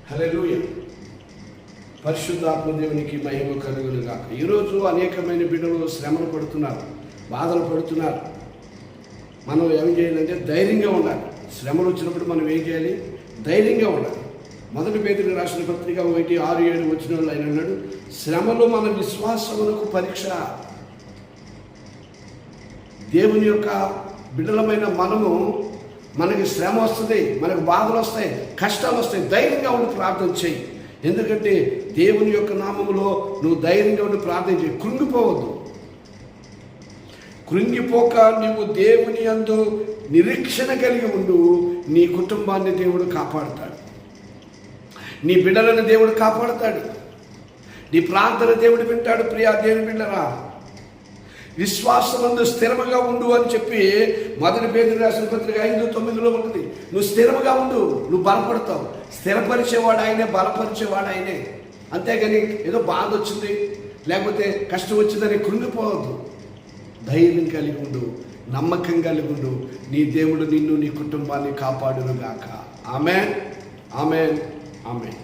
హల్లెలూయా. పరిశుద్ధాత్మ దేవునికి మహిమ కలుగును గాక. ఈరోజు అనేకమైన బిడ్డలు శ్రమలు పడుతున్నారు, బాధలు పడుతున్నారు. మనం ఏం చేయాలంటే ధైర్యంగా ఉండాలి. శ్రమలు వచ్చినప్పుడు మనం ఏం చేయాలి? ధైర్యంగా ఉండాలి. మొదటి పేతురు రాసిన పత్రిక 1:6-7 వచనాల్లో ఆయన అన్నాడు, శ్రమలు మన విశ్వాసములకు పరీక్ష. దేవుని యొక్క బిడ్డలమైన మనకి శ్రమ వస్తుంది, మనకు బాధలు వస్తాయి, కష్టాలు వస్తాయి. ధైర్యంగా ఉండి ప్రార్థన చేయి. ఎందుకంటే దేవుని యొక్క నామములో నువ్వు ధైర్యంగా ఉండి ప్రార్థన చేయి. కృంగిపోవద్దు. కృంగిపోక నువ్వు దేవుని యందు నిరీక్షణ కలిగి ఉండు. నీ కుటుంబాన్ని దేవుడు కాపాడుతాడు, నీ బిడ్డలను దేవుడు కాపాడుతాడు, నీ ప్రార్థన దేవుడు వింటాడు. ప్రియా దేవుని బిడ్డరా, విశ్వాసమందు స్థిరముగా ఉండు అని చెప్పి మొదటి పేతురు రాసిన పత్రిక 5:9 ఉంటుంది. నువ్వు స్థిరముగా ఉండు, నువ్వు బలపడతావు. స్థిరపరిచేవాడు ఆయనే, బలపరిచేవాడు ఆయనే. అంతేగాని ఏదో బాధ వచ్చింది లేకపోతే కష్టం వచ్చిందని కృంగిపోవద్దు. ధైర్యం కలిగి ఉండు, నమ్మకం కలిగి ఉండు. నీ దేవుడు నిన్ను, నీ కుటుంబాన్ని కాపాడును గాక. ఆమేన్, ఆమేన్, ఆమేన్.